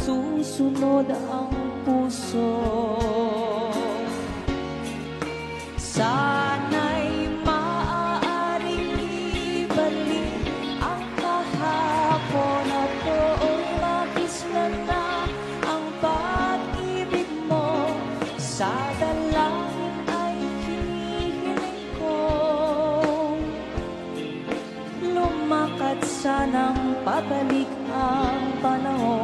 susunod ang puso. Sana'y maaaring ibalik ang kahapon at doon makislan na ang pag-ibig mo. Sa dalangin ay hinihiling ko, lumakad sanang pabalik ang panahon.